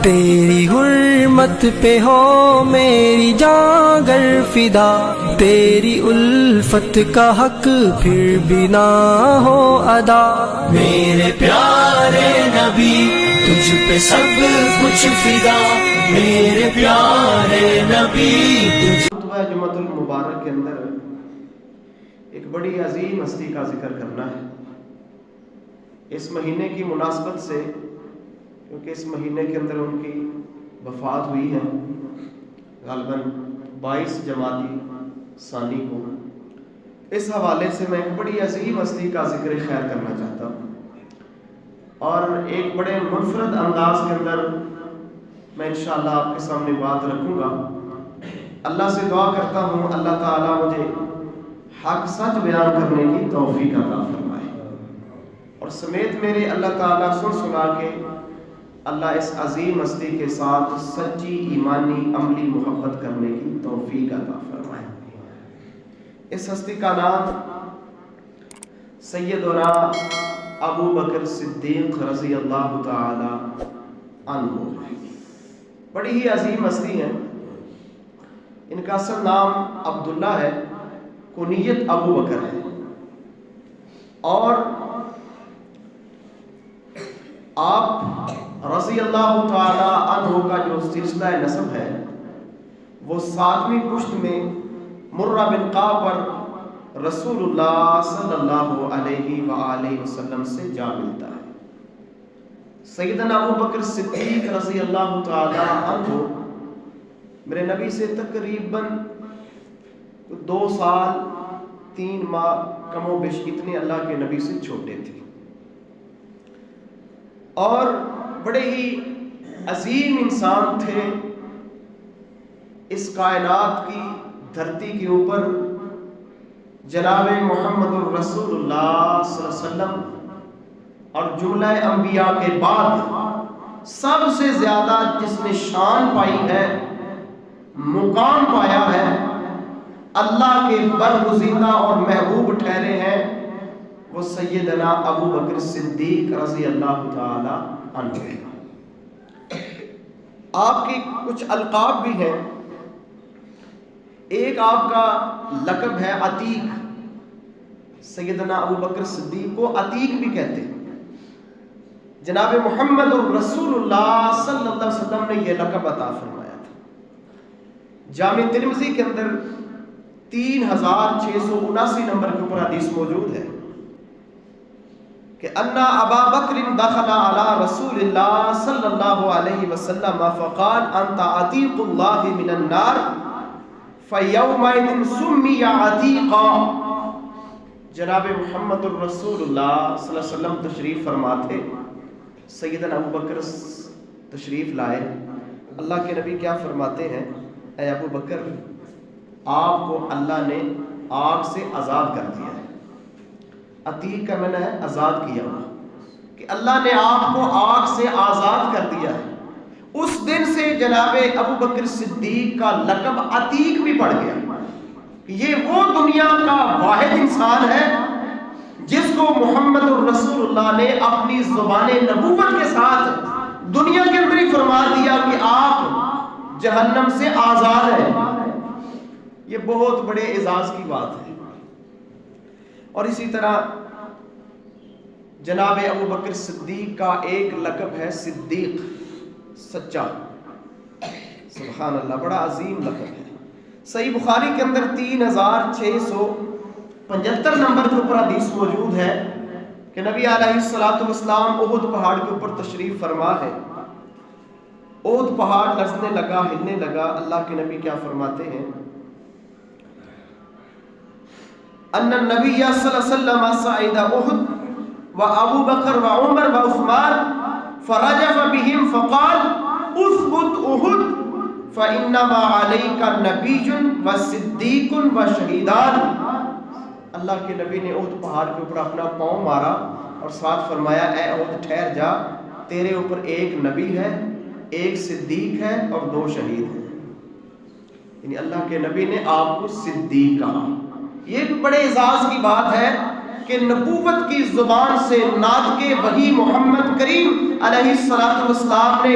تیری حرمت پہ ہو میری جان گر فدا، تیری الفت کا حق پھر بھی نہ ہو ادا۔ میرے پیارے نبی تجھ پہ سب کچھ فدا، میرے پیارے نبی تجھ۔ خطبہ جمعۃ المبارک کے اندر ایک بڑی عظیم ہستی کا ذکر کرنا ہے اس مہینے کی مناسبت سے، کیونکہ اس مہینے کے اندر ان کی وفات ہوئی ہے غالباً 22 جمادی ثانی کو۔ اس حوالے سے میں ایک بڑی عظیم ہستی کا ذکر خیر کرنا چاہتا ہوں، اور ایک بڑے منفرد انداز کے اندر میں انشاءاللہ آپ کے سامنے بات رکھوں گا۔ اللہ سے دعا کرتا ہوں اللہ تعالیٰ مجھے حق سچ بیان کرنے کی توفیق عطا فرمائے، اور سمیت میرے اللہ تعالیٰ سن سنا کے اللہ اس عظیم ہستی کے ساتھ سچی ایمانی عملی محبت کرنے کی توفیق عطا فرمائے۔ اس ہستی کا نام سیدنا ابو بکر صدیق رضی اللہ تعالی عنہ ہے۔ بڑی ہی عظیم ہستی ہے، ان کا اصل نام عبداللہ ہے، کنیت ابو بکر ہے، اور آپ رضی اللہ تعالی عنہ کا جو سلسلہ نسب ہے وہ 7ویں پشت میں مرہ بن قعب پر رسول اللہ صلی اللہ علیہ وآلہ وسلم سے جا ملتا ہے۔ سیدنا ابو بکر صدیق رضی اللہ تعالی عنہ میرے نبی سے تقریباً 2 سال 3 ماہ کم و بیش اتنے اللہ کے نبی سے چھوٹے تھے، اور بڑے ہی عظیم انسان تھے۔ اس کائنات کی دھرتی کے اوپر جناب محمد الرسول اللہ صلی اللہ علیہ وسلم اور جملہ انبیاء کے بعد سب سے زیادہ جس نے شان پائی ہے، مقام پایا ہے، اللہ کے برگزیدہ اور محبوب ٹھہرے ہیں، وہ سیدنا ابو بکر صدیق رضی اللہ تعالی عنہ۔ آپ کی کچھ القاب بھی ہیں، ایک آپ کا لقب ہے عتیق۔ سیدنا ابو بکر صدیق کو عتیق بھی کہتے ہیں۔ جناب محمد الرسول اللہ صلی اللہ علیہ وسلم نے یہ لقب عطا فرمایا تھا۔ جامع ترمذی کے اندر 3679 نمبر کے اوپر حدیث موجود ہے کہ انا ابا بکر دخل علی رسول اللہ صلی اللہ علیہ وسلم فقال انت عتیق اللہ من النار فیومئذ سمی عتیقا۔ جناب محمد الرسول اللہ صلی اللہ علیہ وسلم تشریف فرما تھے، سیدنا ابو بکر تشریف لائے۔ اللہ کے نبی کیا فرماتے ہیں؟ اے ابو بکر، آپ کو اللہ نے آگ سے آزاد کر دیا ہے۔ عتیق کا معنی ہے آزاد کیا ہوا، کہ اللہ نے آپ کو آگ سے آزاد کر دیا ہے۔ اس دن سے جناب ابو بکر صدیق کا لقب عتیق بھی پڑ گیا، کہ یہ وہ دنیا کا واحد انسان ہے جس کو محمد الرسول اللہ نے اپنی زبان نبوت کے ساتھ دنیا کے اندر ہی فرما دیا کہ آپ جہنم سے آزاد ہیں۔ یہ بہت بڑے اعزاز کی بات ہے۔ اور اسی طرح جناب ابو بکر صدیق کا ایک لقب ہے صدیق، سچا۔ سبحان اللہ، بڑا عظیم لقب ہے۔ صحیح بخاری کے اندر 3675 نمبر کے اوپر حدیث موجود ہے کہ نبی علیہ الصلوۃ والسلام احد پہاڑ کے اوپر تشریف فرما ہے۔ احد پہاڑ لرزنے لگا، ہلنے لگا۔ اللہ کے نبی کیا فرماتے ہیں؟ ان النبی صلی اللہ علیہ وسلم صعد احد وابو بکر وعمر وعثمان فرجف بهم فقال اثبت احد فانما عليك نبي وصدیق وشہیدان۔ اللہ کے نبی نے احد پہاڑ کے اوپر اپنا پاؤں مارا اور ساتھ فرمایا، اے احد ٹھہر جا، تیرے اوپر ایک نبی ہے، ایک صدیق ہے اور 2 شہید ہیں۔ یعنی اللہ کے نبی نے آپ کو صدیق کہا۔ یہ بھی بڑے اعزاز کی بات ہے کہ نبوت کی زبان سے ناطق وحی محمد کریم علیہ الصلوۃ والسلام نے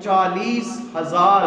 40,000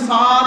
7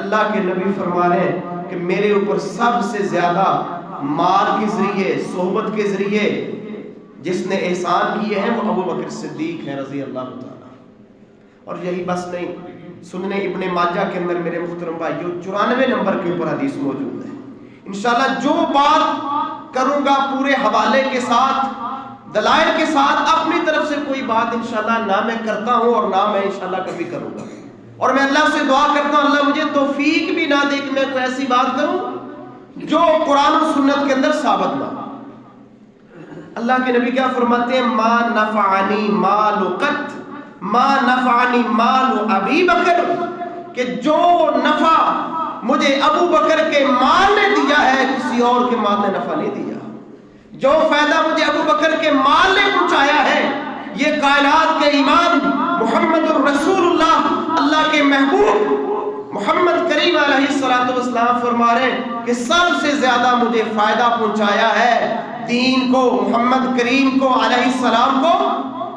اللہ کے نبی فرما رہے ہیں کہ میرے اوپر سب سے زیادہ مال کے ذریعے، صحبت کے ذریعے جس نے احسان کیے ہیں وہ ابو بکر صدیق ہیں رضی اللہ تعالیٰ۔ اور یہی بس نہیں، سنن ابن ماجہ کے اندر میرے محترم بھائیو 94 نمبر کے اوپر حدیث موجود ہے۔ انشاءاللہ جو بات کروں گا پورے حوالے کے ساتھ، دلائل کے ساتھ، اپنی طرف سے کوئی بات انشاءاللہ نہ میں کرتا ہوں اور نہ میں انشاءاللہ کبھی کروں گا، اور میں اللہ سے دعا کرتا ہوں اللہ مجھے توفیق بھی نہ دے کہ میں کوئی ایسی بات کروں جو قرآن و سنت کے اندر ثابت نہ ہو۔ اللہ کے نبی کیا فرماتے ہیں؟ ما نفعنی مال قط ما نفعنی مال ابی بکر، کہ جو نفع مجھے ابو بکر کے مال نے دیا ہے کسی اور کے مال نے نفع نہیں دیا، جو فائدہ مجھے ابو بکر کے مال نے پہنچایا ہے یہ کائنات کے امام محمد الرسول اللہ کے محبوب محمد کریم علیہ السلام فرما رہے ہیں کہ سب سے زیادہ مجھے فائدہ پہنچایا ہے دین کو، محمد کریم کو علیہ السلام کو،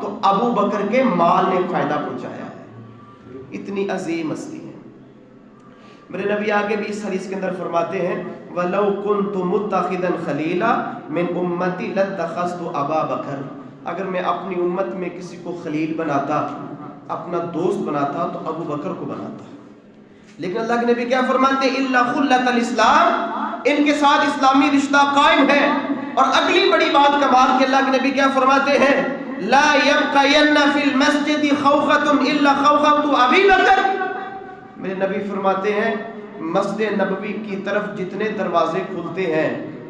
تو ابو بکر کے مال نے فائدہ پہنچایا ہے۔ اتنی عظیم ہستی ہے۔ میرے نبی آگے بھی اس حدیث کے اندر فرماتے ہیں وَلَوْ كُنْتُ مُتَّخِذًا خَلِيلًا مِنْ أُمَّتِي لَاتَّخَذْتُ أَبَا بَكْرٍ، اگر میں اپنی امت میں کسی کو خلیل بناتا، اپنا دوست بناتا تو ابو بکر کو بناتا۔ لیکن اللہ کے نبی کیا فرماتے ہیں؟ إِلَّا خُلَّةَ الْإِسْلام، ان کے ساتھ اسلامی رشتہ قائم ہے۔ اور اگلی بڑی بات کمال کہ اللہ کے نبی کیا فرماتے ہیں؟ لَا يَبْقَيَنَّ فِي الْمَسْجِدِ خَوْخَةٌ إِلَّا خَوْخَةُ أَبِي بَكْرٍ، میرے نبی فرماتے ہیں مسجد نبوی کی طرف جتنے دروازے کھلتے ہیں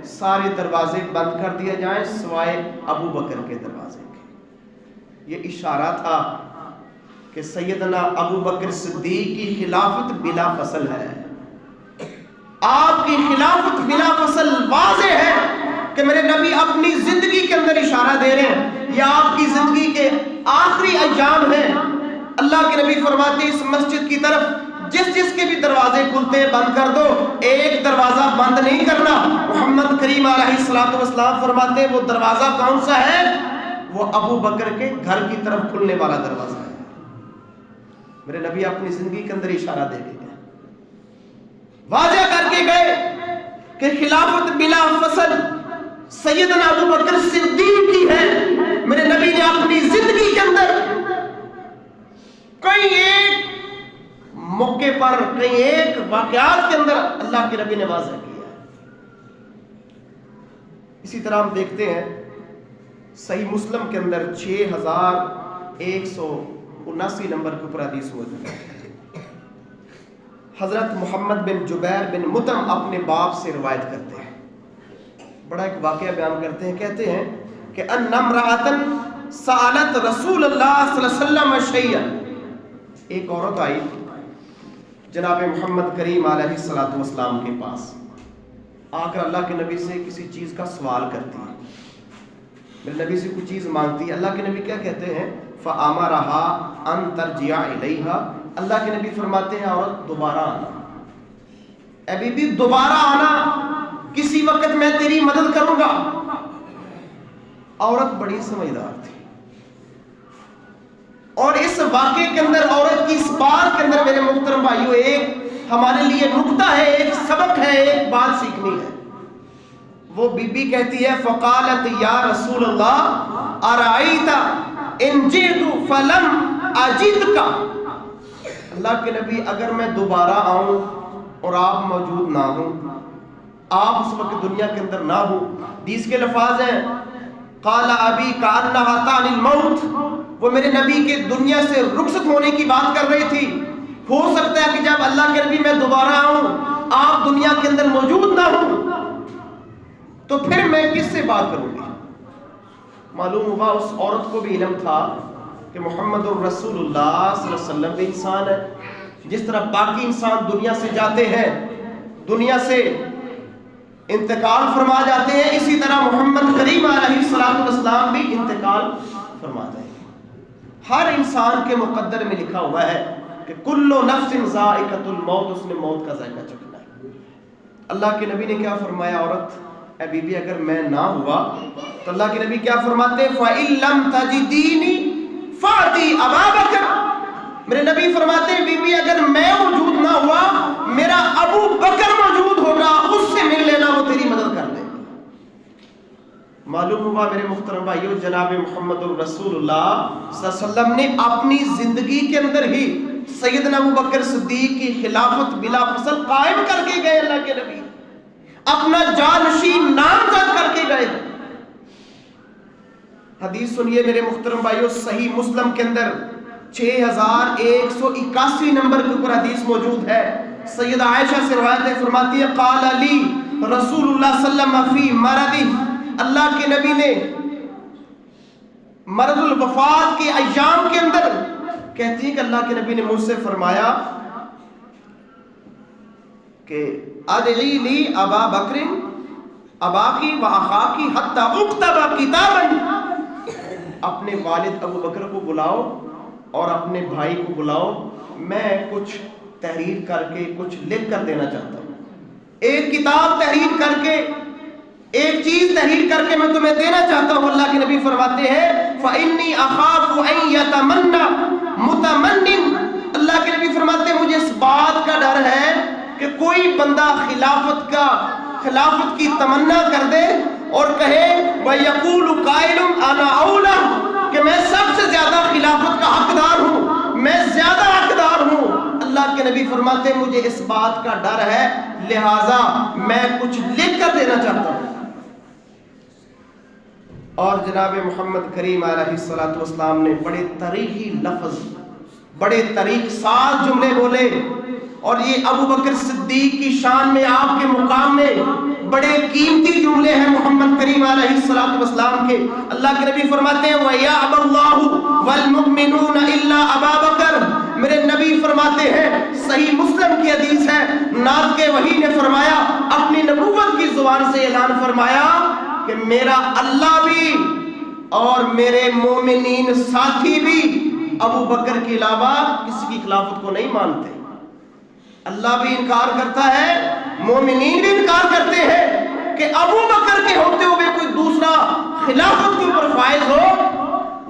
سارے دروازے بند کر دیے جائیں سوائے ابو بکر کے دروازے کے۔ یہ اشارہ تھا کہ سیدنا ابو بکر صدیق کی خلافت بلا فصل ہے، آپ کی خلافت بلا فصل واضح ہے کہ میرے نبی اپنی زندگی کے اندر اشارہ دے رہے ہیں، یہ آپ کی زندگی کے آخری ایام ہیں۔ اللہ کے نبی فرماتے ہیں اس مسجد کی طرف جس کے بھی دروازے کھلتے ہیں بند کر دو، ایک دروازہ بند نہیں کرنا۔ محمد کریم علیہ السلام فرماتے ہیں وہ دروازہ کون سا ہے؟ وہ ابو بکر کے گھر کی طرف کھلنے والا دروازہ ہے۔ میرے نبی اپنی زندگی کے اندر اشارہ دے کے گئے، واضح کر کے گئے کہ خلافت بلا فصل سیدنا ابو بکر صدیق کی ہے۔ میرے نبی نے اپنی زندگی کے اندر کئی ایک موقع پر، کئی ایک واقعات کے اندر اللہ کے نبی نے واضح کیا ہے۔ اسی طرح ہم دیکھتے ہیں صحیح مسلم کے اندر 6179 نمبر کے اوپر حدیث موجود ہے۔ حضرت محمد بن جبیر بن مطعم اپنے باپ سے روایت کرتے ہیں، بڑا ایک واقعہ بیان کرتے ہیں، کہتے ہیں کہ ان امرأۃ سألت رسول اللہ صلی اللہ علیہ وسلم شیئا، ایک عورت آئی جناب محمد کریم علیہ السلام کے پاس، آ کر اللہ کے نبی سے کسی چیز کا سوال کرتی ہے، میرے نبی سے کچھ چیز مانگتی ہے۔ اللہ کے نبی کیا کہتے ہیں؟ فَأَمَرَهَا أَن تَرْجِعَ إِلَيْهَا، اللہ کے نبی فرماتے ہیں عورت دوبارہ آنا، اے بی بی دوبارہ آنا، کسی وقت میں تیری مدد کروں گا۔ عورت بڑی سمجھدار تھی، اور اس واقعے کے اندر عورت کی اس بات کے اندر میرے محترم بھائیو ایک ہمارے لیے نکتہ ہے، ایک سبق ہے، ایک بات سیکھنی ہے۔ وہ بی بی کہتی ہے فقالت یا رسول اللہ ارائیت ان جئت فلم اجدک، اللہ کے نبی اگر میں دوبارہ آؤں اور آپ موجود نہ ہوں، آپ اس وقت دنیا کے اندر نہ ہوں، حدیث کے لفاظ ہیں قال ابی کانہا تانی الموت، وہ میرے نبی کے دنیا سے رخصت ہونے کی بات کر رہی تھی، ہو سکتا ہے کہ جب اللہ کے نبی میں دوبارہ آؤں آپ دنیا کے اندر موجود نہ ہوں، تو پھر میں کس سے بات کروں گی؟ معلوم ہوا اس عورت کو بھی علم تھا کہ محمد الرسول اللہ صلی اللہ علیہ وسلم بھی انسان ہے، جس طرح باقی انسان دنیا سے جاتے ہیں، دنیا سے انتقال فرما جاتے ہیں، اسی طرح محمد کریم علیہ السلام بھی انتقال فرما جائیں گے۔ ہر انسان کے مقدر میں لکھا ہوا ہے کہ کل نفس ذائقۃ الموت، اس نے موت کا ذائقہ چکھنا ہے۔ اللہ کے نبی نے کیا فرمایا؟ عورت اے بی بی اگر میں نہ ہوا تو اللہ کے نبی کیا فرماتے ہیں فَإِن لَمْ تَجِدِينِ فَأْتِي أَبَا بَكْرٍ، میرے نبی فرماتے ہیں بی بی اگر میں موجود نہ ہوا میرا ابو بکر موجود ہوگا، اس سے مل لینا، وہ تیری مدد کر دے گا۔ معلوم ہوا میرے محترم بھائیو، جناب محمد الرسول اللہ صلی اللہ علیہ وسلم نے اپنی زندگی کے اندر ہی سیدنا ابو بکر صدیق کی خلافت بلا فصل قائم کر کے گئے۔ اللہ کے نبی اپنا جانشین نامزد کر کے گئے۔ حدیث سنیے میرے محترم بھائیو، صحیح مسلم کے اندر 6181 نمبر کے اوپر حدیث موجود ہے۔ سیدہ عائشہ سے روایت ہے، فرماتی ہے قال علی رسول اللہ صلی اللہ علیہ وسلم فی مرضی، اللہ کے نبی نے مرض الوفات کے ایام کے اندر کہتی ہے کہ اللہ کے نبی نے مجھ سے فرمایا کہ ادعی لی ابا بکر اباکی و اخاکی حتی اکتب کتابا، اپنے والد ابو بکر کو بلاؤ اور اپنے بھائی کو بلاؤ، میں کچھ تحریر کر کے کچھ لکھ کر دینا چاہتا ہوں، ایک کتاب تحریر کر کے، ایک چیز تحریر کر کے میں تمہیں دینا چاہتا ہوں۔ اللہ کے نبی فرماتے ہیں فَإِنِّي أَخَافُ أَن يَتَمَنَّ مُتَمَنٍّ، اللہ کے نبی فرماتے ہیں مجھے اس بات کا ڈر ہے کہ کوئی بندہ خلافت کی تمنا کر دے اور کہے وَيَقُولُ قَائِلٌ أَنَا أَوْلَىٰ، کہ میں سب سے زیادہ خلافت کا حقدار ہوں، میں زیادہ حقدار ہوں۔ اللہ کے نبی فرماتے ہیں مجھے اس بات کا ڈر ہے، لہٰذا میں کچھ لکھ کر دینا چاہتا ہوں۔ اور جناب محمد کریم علیہ الصلوۃ والسلام نے بڑے تاریخی لفظ، بڑے تاریخ ساز جملے بولے، اور یہ ابو بکر صدیق کی شان میں، آپ کے مقام میں بڑے قیمتی جملے ہیں محمد کریم علیہ الصلوۃ والسلام کے۔ اللہ کے نبی فرماتے ہیں وَيَأْبَى اللَّهُ وَالْمُؤْمِنُونَ إِلَّا أَبَا بَكْرَ، میرے نبی فرماتے ہیں، صحیح مسلم کی حدیث ہے، نعت کے وحی نے فرمایا، اپنی نبوت کی زبان سے اعلان فرمایا کہ میرا اللہ بھی اور میرے مومنین ساتھی بھی ابو بکر کے علاوہ کسی کی خلافت کو نہیں مانتے۔ اللہ بھی انکار کرتا ہے، مومنین بھی انکار کرتے ہیں کہ ابو بکر کے ہوتے ہوئے کوئی دوسرا خلافت کے اوپر فائز ہو،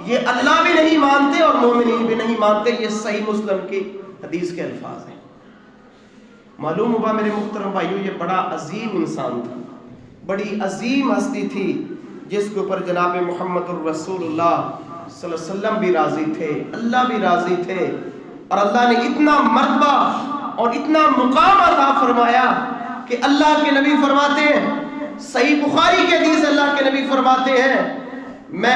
یہ اللہ بھی نہیں مانتے اور مومنین بھی نہیں مانتے۔ یہ صحیح مسلم کی حدیث کے الفاظ ہیں۔ معلوم ہوا میرے محترم بھائیو، یہ بڑا عظیم انسان تھا، بڑی عظیم ہستی تھی، جس کے اوپر جناب محمد الرسول اللہ صلی اللہ علیہ وسلم بھی راضی تھے، اللہ بھی راضی تھے، اور اللہ نے اتنا مرتبہ اور اتنا مقام عطا فرمایا کہ اللہ کے نبی فرماتے ہیں، صحیح بخاری کے حدیث اللہ کے نبی فرماتے ہیں، میں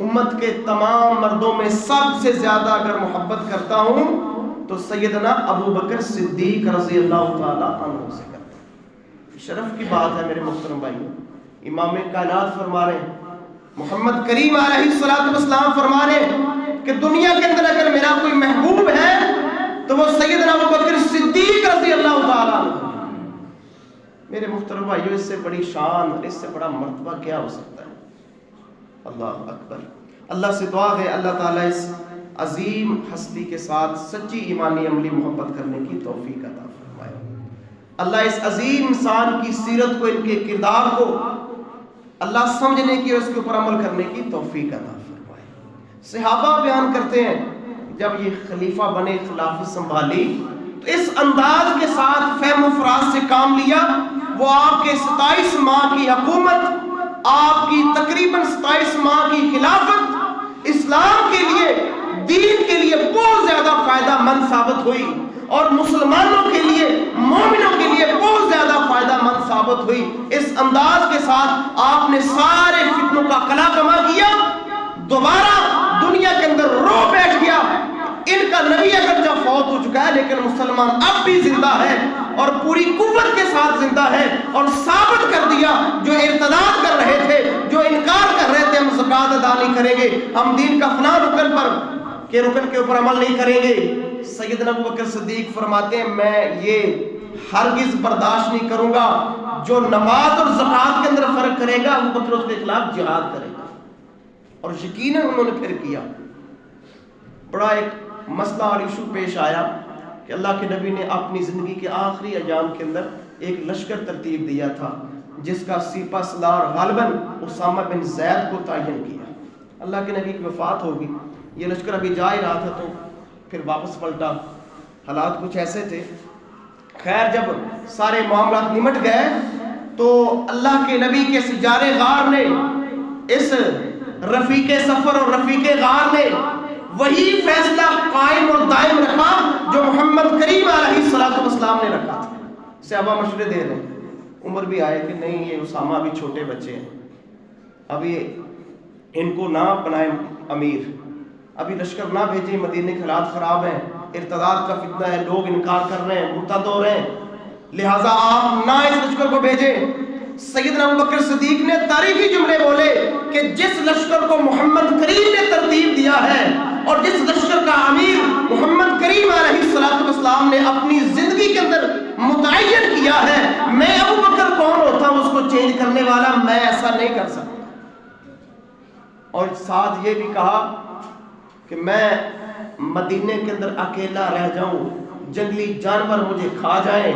امت کے تمام مردوں میں سب سے زیادہ اگر محبت کرتا ہوں تو سیدنا ابو بکر صدیق رضی اللہ تعالی عنہ سے کرتا ہوں۔ شرف کی بات ہے میرے محترم بھائیو، امام کائنات فرما رہے ہیں، محمد کریم علیہ الصلوۃ والسلام فرما رہے ہیں کہ دنیا کے اندر اگر میرا کوئی محبوب ہے تو وہ سیدنا ابو بکر صدیق رضی اللہ تعالی عنہ۔ میرے محترم بھائیو، اس سے بڑی شان اور اس سے بڑا مرتبہ کیا ہو سکتا ہے؟ اللہ اکبر۔ اللہ سے دعا ہے اللہ تعالیٰ اس عظیم ہستی کے ساتھ سچی ایمانی عملی محبت کرنے کی توفیق عطا فرمائے۔ اللہ اس عظیم انسان کی سیرت کو، ان کے کردار کو اللہ سمجھنے کی اور اس کے اوپر عمل کرنے کی توفیق عطا فرمائے۔ صحابہ بیان کرتے ہیں جب یہ خلیفہ بنے، خلافت سنبھالی، تو اس انداز کے ساتھ فہم و فراز سے کام لیا، وہ آپ کے 27 ماہ کی حکومت، آپ کی تقریباً 27 ماہ کی خلافت اسلام کے لیے، دین کے لیے بہت زیادہ فائدہ مند ثابت ہوئی، اور مسلمانوں کے لیے، مومنوں کے لیے بہت زیادہ فائدہ مند ثابت ہوئی۔ اس انداز کے ساتھ آپ نے سارے فتنوں کا قلع کما کیا، دوبارہ دنیا کے اندر رو بیٹھ گیا۔ ان کا نبی اگرچہ فوت ہو چکا ہے لیکن مسلمان اب بھی زندہ ہے اور پوری قوت کے ساتھ زندہ ہے، اور ثابت کر دیا جو ارتداد کر رہے تھے، جو انکار کر رہے تھے ہم زکوٰۃ ادا نہیں کریں گے، ہم دین کا فلاں رکن کے اوپر عمل نہیں کریں گے، سیدنا ابو بکر صدیق فرماتے ہیں میں یہ ہرگز برداشت نہیں کروں گا جو نماز اور زکوٰۃ کے اندر فرق کرے گا، ابو بکر اس کے خلاف جہاد کرے گا، اور یقیناً انہوں نے پھر کیا۔ بڑا ایک مسئلہ اور ایشو پیش آیا کہ اللہ کے نبی نے اپنی زندگی کے آخری ایام کے اندر ایک لشکر ترتیب دیا تھا جس کا سپہ سالار غالباً اسامہ بن زید کو تعین کیا۔ اللہ کے نبی کی وفات ہوگی، یہ لشکر ابھی جا ہی رہا تھا تو پھر واپس پلٹا، حالات کچھ ایسے تھے۔ خیر جب سارے معاملات نمٹ گئے تو اللہ کے نبی کے سجار غار نے، اس رفیق سفر اور رفیق غار نے وہی فیصلہ قائم اور دائم رکھا جو محمد کریم علیہ السلام نے رکھا تھا۔ صحابہ مشورے دے رہے ہیں، عمر بھی آئے کہ نہیں یہ اسامہ ابھی چھوٹے بچے ہیں، ابھی ان کو نہ بنائیں امیر، ابھی لشکر نہ بھیجیں، مدینے کے حالات خراب ہیں، ارتداد کا فتنہ ہے، لوگ انکار کر رہے ہیں، مرتد ہو رہے ہیں، لہٰذا آپ نہ اس لشکر کو بھیجیں۔ سیدنا ابوبکر صدیق نے تاریخی جملے بولے کہ جس لشکر کو محمد کریم نے ترتیب دیا ہے اور جس لشکر کا امیر محمد کریم علیہ السلام نے اپنی زندگی کے اندر متعین کیا ہے، میں ابوبکر کون ہوتا ہوں اس کو چینج کرنے والا، میں ایسا نہیں کر سکتا۔ اور ساتھ یہ بھی کہا کہ میں مدینے کے اندر اکیلا رہ جاؤں، جنگلی جانور مجھے کھا جائیں،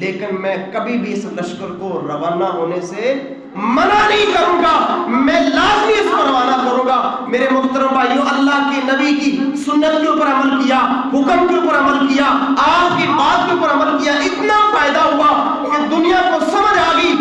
لیکن میں کبھی بھی اس لشکر کو روانہ ہونے سے منع نہیں کروں گا، میں لازمی اس کو روانہ کروں گا۔ میرے محترم بھائیو، اللہ کے نبی کی سنت کے اوپر عمل کیا، حکم کے اوپر عمل کیا، آپ کی بات کے اوپر عمل کیا، اتنا فائدہ ہوا کہ دنیا کو سمجھ آ گئی۔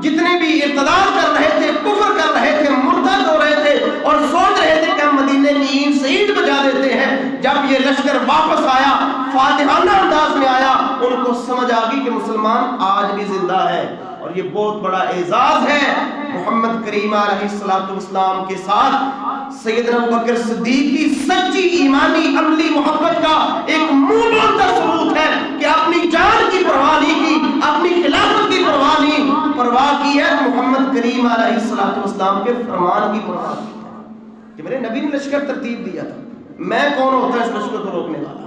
جتنے بھی ارتداد کر رہے تھے، کفر کر رہے تھے، مرتد ہو رہے تھے اور سوچ رہے تھے کہ ہم مدینے کی اینٹ سے اینٹ بجا دیتے ہیں، جب یہ لشکر واپس آیا، فاتحانہ انداز میں آیا، ان کو سمجھ آ گئی کہ مسلمان آج بھی زندہ ہے۔ اور یہ بہت بڑا اعزاز ہے محمد کریم علیہ السلام کے ساتھ سیدنا ابوبکر صدیق کی سچی ایمانی عملی محبت کا ایک منہ بولتا ثبوت ہے کہ اپنی جان کی پرواہ نہیں کی، اپنی خلافت کی پرواہ نہیں، پرواہ کی ہے محمد کریم علیہ السلام کے فرمان کی پرواہ کی ہے کہ میرے نبی نے لشکر ترتیب دیا تھا، میں کون ہوتا ہے اس لشکر کو روکنے والا۔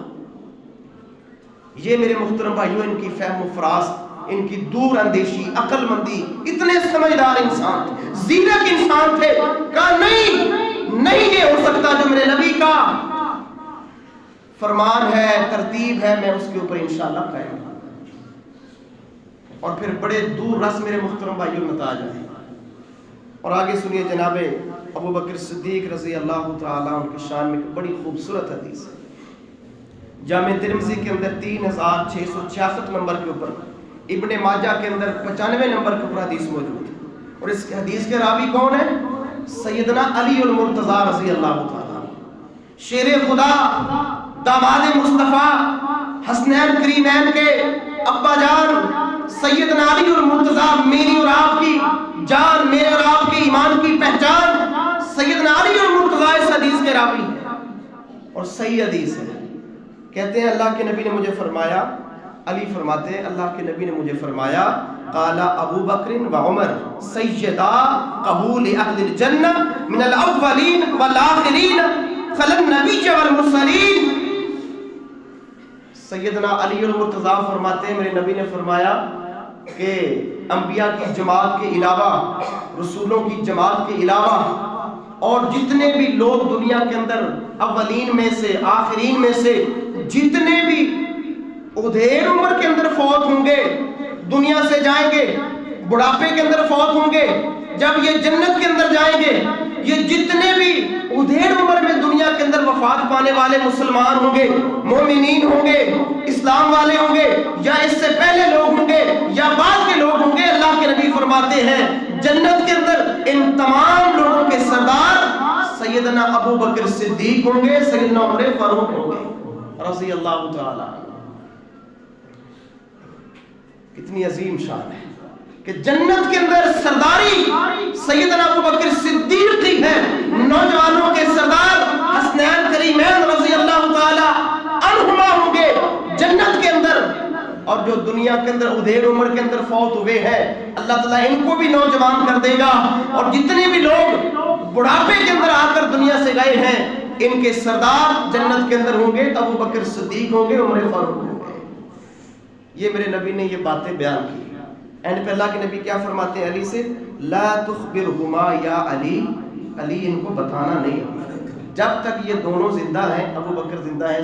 یہ میرے محترم بھائیوں ان کی فہم و فراست، ان کی دور اندیشی، عقل مندی، اتنے سمجھدار انسان تھے، زیرک انسان تھے، کہا نہیں یہ ہو سکتا، جو میرے نبی کا فرمان ہے، ترتیب ہے، میں اس کے اوپر انشاءاللہ قائم ہوں۔ اور پھر بڑے دور رس میرے محترم بھائیوں نتائج آئے، اور آگے سنیے جناب ابوبکر صدیق رضی اللہ تعالیٰ عنہ کی شان میں بڑی خوبصورت حدیث ہے، جامع ترمذی کے اندر 3666 نمبر کے اوپر، ابن ماجہ کے اندر 95 نمبر کے اوپر حدیث موجود ہے۔ اور اس حدیث کے راوی کون ہے؟ سیدنا علی المرتضی رضی اللہ تعالیٰ، شیر خدا، داماد مصطفیٰ، حسنین کریمین کے ابا جان سیدنا علی المرتضی، میری اور آپ کی جان، میرے اور آپ کے ایمان کی پہچان، سیدنا علی المرتضی اس حدیث کے راوی ہیں، اور صحیح حدیث ہے۔ کہتے ہیں اللہ کے نبی نے مجھے فرمایا، علی فرماتے ہیں اللہ کے نبی نے مجھے فرمایا، قال ابو بکر و عمر سیدا قبول اہل الجنہ من الاولین والآخرین خل النبی والمرسلین۔ سیدنا علی المرتضی فرماتے ہیں میرے نبی نے فرمایا کہ انبیاء کی جماعت کے علاوہ، رسولوں کی جماعت کے علاوہ، اور جتنے بھی لوگ دنیا کے اندر اولین میں سے، آخرین میں سے، جتنے بھی ادھیر عمر کے اندر فوت ہوں گے، دنیا سے جائیں گے، بڑھاپے کے اندر فوت ہوں گے، جب یہ جنت کے اندر جائیں گے، یہ جتنے بھی ادھیر عمر میں دنیا کے اندر وفات پانے والے مسلمان ہوں گے، مومنین ہوں گے، اسلام والے ہوں گے، یا اس سے پہلے لوگ ہوں گے یا بعد کے لوگ ہوں گے، اللہ کے نبی فرماتے ہیں جنت کے اندر ان تمام لوگوں کے سردار سیدنا ابو بکر صدیق ہوں گے، سیدنا عمر فاروق ہوں گے رضی اللہ تعالی۔ کتنی عظیم شان ہے کہ جنت کے اندر سرداری سیدنا ابو بکر صدیق کی ہے، نوجوانوں کے سردار حسنین کریمین رضی اللہ تعالی عنہما ہوں گے جنت کے اندر، اور جو دنیا کے اندر ادھیر عمر کے اندر فوت ہوئے ہیں اللہ تعالیٰ ان کو بھی نوجوان کر دے گا، اور جتنے بھی لوگ بڑھاپے کے اندر آ کر دنیا سے گئے ہیں ان کے سردار جنت کے اندر ہوں گے، ابو بکر صدیق ہوں گے، عمر فاروق ہوں گے۔ یہ میرے نبی نے یہ باتیں بیان کی۔ اینڈ پہ اللہ کے نبی کیا فرماتے ہیں علی سے؟ لا تخبرہما یا علی، علی ان کو بتانا نہیں، جب تک یہ دونوں زندہ ہیں، ابو بکر زندہ ہیں،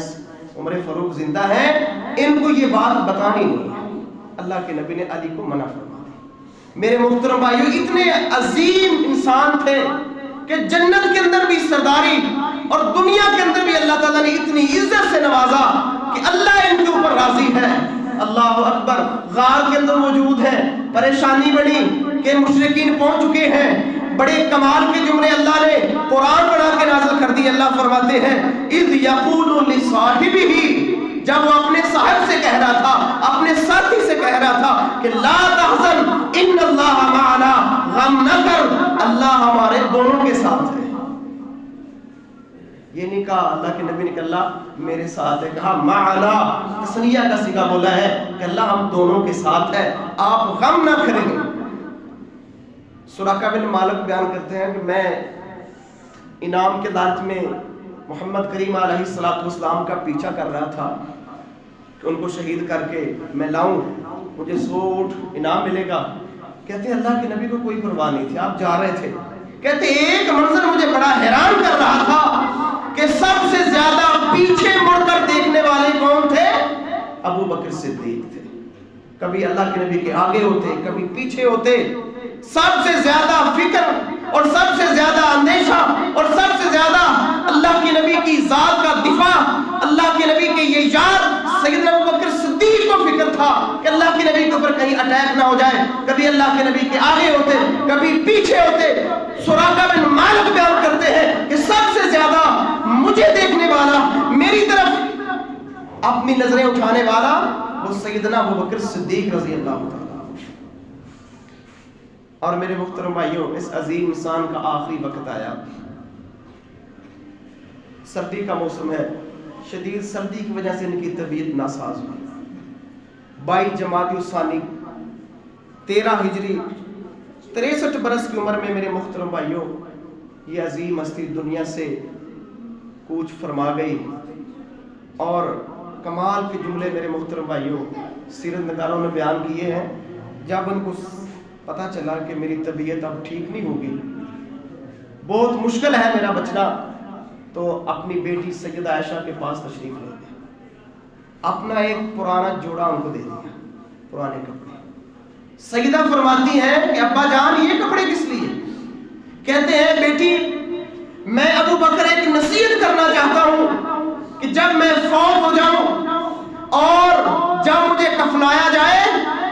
عمر فاروق زندہ ہیں، ان کو یہ بات بتانی نہیں ہے۔ اللہ کے نبی نے علی کو منع فرما دی۔ میرے محترم بھائیو، اتنے عظیم انسان تھے کہ جنت کے اندر بھی سرداری، اور دنیا کے اندر بھی اللہ تعالیٰ نے اتنی عزت سے نوازا کہ اللہ ان کے اوپر راضی ہے۔ اللہ اکبر، غار کے اندر موجود ہیں، پریشانی بڑی کہ مشرکین پہنچ چکے ہیں، بڑے کمال کے جملے اللہ نے قرآن بنا کے نازل کر دی۔ اللہ فرماتے ہیں اذ یقول لصاحبہ، جب وہ اپنے صاحب سے کہہ رہا تھا، اپنے ساتھی سے کہہ رہا تھا کہ لا تحزن ان اللہ معنا، غم نہ کر، اللہ ہمارے دونوں کے ساتھ ہے۔ یہ نہیں کہا اللہ کے نبی نے کہ اللہ میرے ساتھ ہے، کہا معنا، تسنیہ کا صیغہ بولا ہے کہ اللہ ہم دونوں کے ساتھ ہے، آپ غم نہ کریں۔ سراقہ بن مالک بیان کرتے ہیں کہ میں انعام کے لالچ میں محمد کریم علیہ السلام کا پیچھا کر رہا تھا کہ ان کو شہید کر کے میں لاؤں، مجھے 100 اونٹ انعام ملے گا۔ کہتے ہیں اللہ کے نبی کو کوئی پرواہ نہیں تھی، آپ جا رہے تھے۔ کہتے ایک منظر مجھے بڑا حیران کر رہا تھا کہ سب سے زیادہ پیچھے مڑ کر دیکھنے والے کون تھے؟ ابو بکر صدیق تھے۔ کبھی اللہ کے نبی کے آگے ہوتے، کبھی پیچھے ہوتے۔ سب سے زیادہ فکر اور سب سے زیادہ اندیشہ اور سب سے زیادہ اللہ کے نبی کی ذات کا دفاع، اللہ کے نبی کے یہ یار سیدنا ابو بکر صدیق کو فکر تھا کہ اللہ کے نبی کے اوپر کہیں اٹیک نہ ہو جائے۔ کبھی اللہ کے نبی کے آگے ہوتے، کبھی پیچھے ہوتے۔ سراقہ بن مالک بیان کرتے ہیں کہ سب سے زیادہ مجھے دیکھنے والا، میری طرف اپنی نظریں اٹھانے والا وہ سیدنا ابو بکر صدیق رضی اللہ تعالیٰ۔ اور میرے محترم بھائیوں، اس عظیم انسان کا آخری وقت آیا۔ سردی کا موسم ہے، شدید سردی کی وجہ سے ان کی طبیعت ناساز ہوئی۔ 22 جمادی الثانی 13 ہجری 63 برس کی عمر میں میرے محترم بھائیوں یہ عظیم ہستی دنیا سے کوچ فرما گئی۔ اور کمال کے جملے میرے محترم بھائیوں سیرت نگاروں نے بیان کیے ہیں، جب ان کو پتا چلا کہ میری طبیعت اب ٹھیک نہیں ہوگی، بہت مشکل ہے میرا بچنا، تو اپنی بیٹی سیدہ عائشہ کے پاس تشریف لے گئے، اپنا ایک پرانا جوڑا ان کو دے دیا، پرانے کپڑے۔ سیدہ فرماتی ہیں کہ ابا جان یہ کپڑے کس لیے؟ کہتے ہیں بیٹی میں ابو بکر ایک نصیحت کرنا چاہتا ہوں کہ جب میں فوت ہو جاؤں اور جب مجھے کفنایا جائے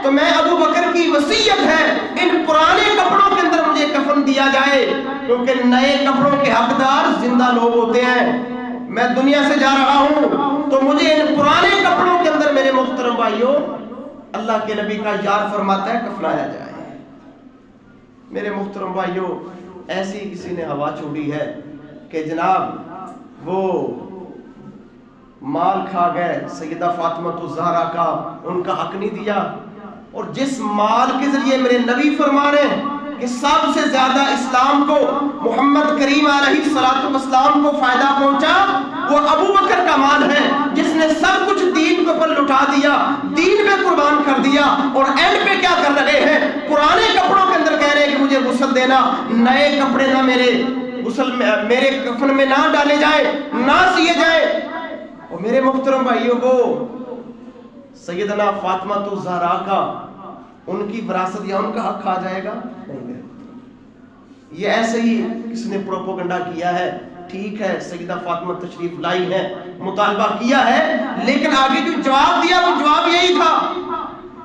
تو میں ابو بکر کی وصیت ہے ان پرانے کپڑوں کے اندر مجھے کفن دیا جائے، کیونکہ نئے کپڑوں کے حقدار زندہ لوگ ہوتے ہیں۔ میں دنیا سے جا رہا ہوں تو مجھے ان پرانے کپڑوں کے اندر میرے محترم بھائیوں اللہ کے نبی کا یار فرماتا ہے کفنایا جائے۔ میرے محترم بھائیوں ایسی کسی نے ہوا چھوڑی ہے کہ جناب وہ مال کھا گئے، سیدہ فاطمہ الزہرا کا ان کا حق نہیں دیا، اور جس مال کے ذریعے میرے نبی فرما رہے ہیں کہ سب سے زیادہ اسلام کو محمد کریم علیہ السلام کو فائدہ پہنچا وہ ابو بکر کا مال ہے، جس نے سب کچھ دین کے اوپر لٹا دیا، دین پہ قربان کر دیا، اور اینڈ پہ کیا کر رہے ہیں؟ پرانے کپڑوں کے اندر کہہ رہے ہیں کہ مجھے غسل دینا، نئے کپڑے نہ میرے غسل میں میرے کفن میں نہ ڈالے جائے، نہ سیے جائے۔ اور میرے محترم بھائیوں کو سیدنا فاطمہ الزہرا کا ان کی وراثت یا ان کا حق کھا جائے گا؟ نہیں۔ یہ ایسے ہی کس نے پروپوگنڈا کیا ہے، ٹھیک ہے سیدہ فاطمہ تشریف لائی ہے، مطالبہ کیا ہے، لیکن آگے جو جواب دیا وہ جواب یہی تھا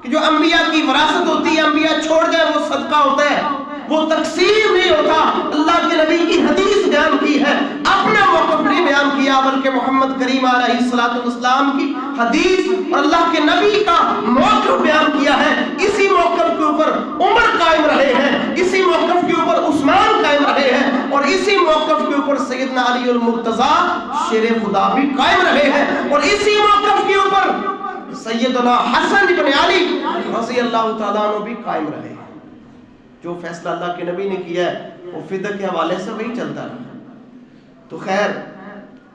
کہ جو انبیاء کی وراثت ہوتی ہے، انبیاء چھوڑ جائے وہ صدقہ ہوتا ہے، وہ تقسیم نہیں ہوتا۔ اللہ کے نبی کی حدیث بیان کی ہے، اپنا موقف نہیں بیان کیا، بلکہ محمد کریم علیہ السلام کی حدیث اور اللہ کے نبی کا موقف بیان کیا ہے۔ اسی موقف کے اوپر عمر قائم رہے ہیں، اسی موقف کے اوپر عثمان قائم رہے ہیں، اور اسی موقف کے اوپر سیدنا علی المرتضیٰ شیر خدا بھی قائم رہے ہیں، اور اسی موقف کے اوپر سیدنا حسن بن علی رضی اللہ تعالیٰ عنہ بھی قائم رہے ہیں۔ جو فیصلہ اللہ کے نبی نے کیا ہے وہ فدیہ کے حوالے سے وہی چلتا رہا۔ تو خیر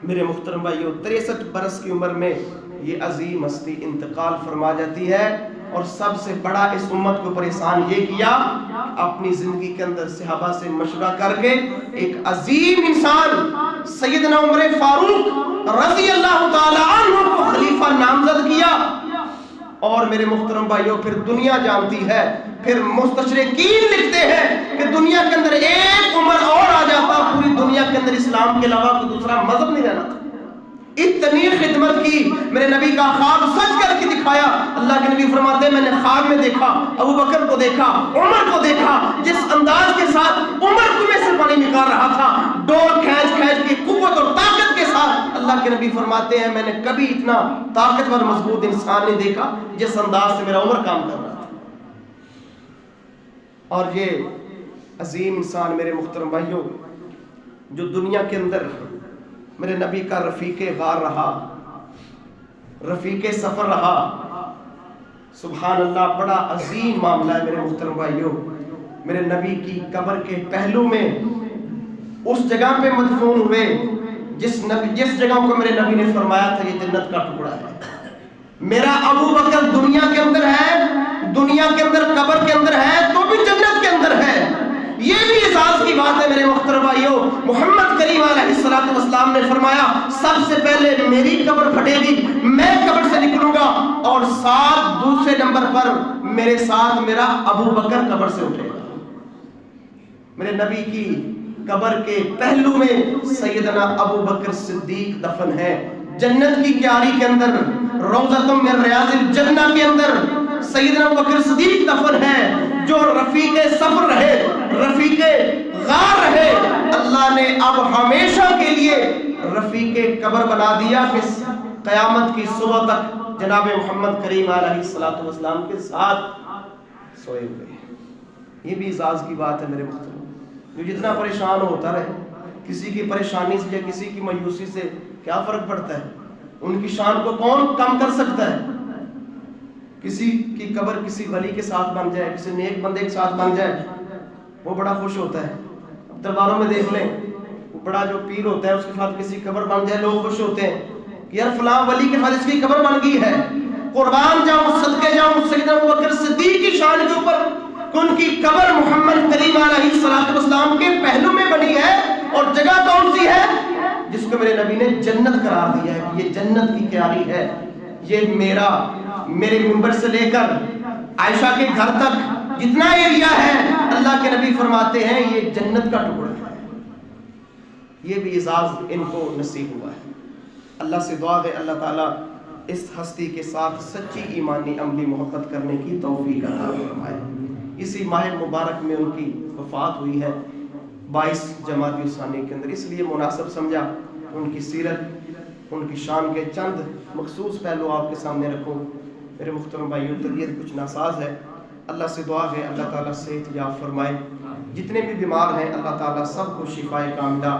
میرے محترم بھائیو 63 برس کی عمر میں یہ عظیم ہستی انتقال فرما جاتی ہے، اور سب سے بڑا اس امت کو پریشان یہ کیا اپنی زندگی کے اندر صحابہ سے مشورہ کر کے ایک عظیم انسان سیدنا عمر فاروق رضی اللہ تعالی عنہ کو خلیفہ نامزد کیا۔ اور میرے محترم بھائیوں پھر دنیا جانتی ہے، پھر مستشرقین لکھتے ہیں کہ دنیا کے اندر ایک عمر اور آ جاتا پوری دنیا کے اندر اسلام کے علاوہ کوئی دوسرا مذہب نہیں رہنا تھا۔ اتنی خدمت کی، میرے نبی کا خواب سچ کر کے دکھایا۔ اللہ کے نبی فرماتے ہیں میں نے خواب میں دیکھا، ابو بکر کو دیکھا، عمر کو دیکھا، جس انداز کے ساتھ عمر کنویں سے پانی نکال رہا تھا، ڈور کھینچ کھینچ کے قوت اور طاقت کے ساتھ، اللہ کے نبی فرماتے ہیں میں نے کبھی اتنا طاقتور مضبوط انسان نہیں دیکھا جس انداز سے میرا عمر کام کر رہا تھا۔ اور یہ عظیم انسان میرے محترم بھائیوں جو دنیا کے اندر میرے نبی کا رفیق غار رہا، رفیق سفر رہا، سبحان اللہ، بڑا عظیم معاملہ ہے میرے محترم بھائیوں۔ میرے نبی کی قبر کے پہلو میں اس جگہ پہ مدفون ہوئے جس جگہ کو میرے نبی نے فرمایا تھا یہ جنت کا ٹکڑا ہے۔ میرا ابو بکر دنیا کے اندر ہے، دنیا کے اندر قبر کے اندر ہے تو بھی جنت کے اندر ہے۔ یہ بھی اعزاز کی بات ہے میرے محترم بھائیوں۔ محمد کریم علیہ السلام نے فرمایا سب سے پہلے میری قبر پھٹے گی، میں قبر سے نکلوں گا، اور ساتھ دوسرے نمبر پر میرے ساتھ میرا ابو بکر قبر سے اٹھے گا۔ میرے نبی کی قبر کے پہلو میں سیدنا ابو بکر صدیق دفن ہے، جنت کی کیاری کے اندر، روضۃ من ریاض الجنہ کے اندر سیدنا ابو بکر صدیق دفن ہے، جو رفیق سفر رہے، رفیق غار رہے۔ اللہ نے اب ہمیشہ کے لیے رفیق قبر بنا دیا کہ قیامت کی صبح تک جناب محمد کریم علیہ السلام کے ساتھ سوئے ہوئے۔ یہ بھی اعزاز کی بات ہے میرے محترم۔ جو جتنا پریشان ہوتا رہے، کسی کی پریشانی سے یا کسی کی مایوسی سے کیا فرق پڑتا ہے؟ ان کی شان کو کون کم کر سکتا ہے؟ کسی کی قبر کسی ولی کے ساتھ بن جائے، کسی نیک بندے کے ساتھ بن جائے، وہ بڑا خوش ہوتا ہے۔ درباروں میں دیکھ لیں، وہ بڑا جو پیر ہوتا ہے اس کے ساتھ کسی قبر بن جائے لوگ خوش ہوتے ہیں کہ یار فلاں ولی کے ساتھ اس کی قبر بن گئی ہے۔ قربان جاؤں، صدقے جاؤں سیدنا ابو بکر صدیق کی شان کے اوپر، ان کی قبر محمد کریم علیہ السلام کے پہلو میں بنی ہے، اور جگہ کون سی ہے؟ جس کو میرے نبی نے جنت قرار دیا ہے کہ یہ جنت کی کیاری ہے۔ یہ میرے منبر سے لے کر عائشہ کے گھر تک جتنا ایریا ہے، اللہ کے نبی فرماتے ہیں یہ جنت کا ٹکڑا ہے۔ یہ بھی اعزاز ان کو نصیب ہوا ہے۔ اللہ سے دعا ہے اللہ تعالیٰ اس ہستی کے ساتھ سچی ایمانی عملی محبت کرنے کی توفیق عطا فرمائے۔ اسی ماہ مبارک میں ان کی وفات ہوئی ہے 22 جمادی الثانی کے اندر، اس لیے مناسب سمجھا ان کی سیرت، ان کی شان کے چند مخصوص پہلو آپ کے سامنے رکھوں۔ میرے محترم بھائیوں، طبیعت کچھ ناساز ہے، اللہ سے دعا ہے اللہ تعالیٰ صحت یاب فرمائے۔ جتنے بھی بیمار ہیں اللہ تعالیٰ سب کو شفائے کاملہ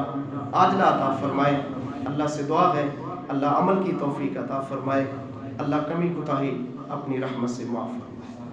عاجلہ عطا فرمائے۔ اللہ سے دعا ہے اللہ عمل کی توفیق عطا فرمائے، اللہ کمی کوتاہی اپنی رحمت سے معاف فرمائے۔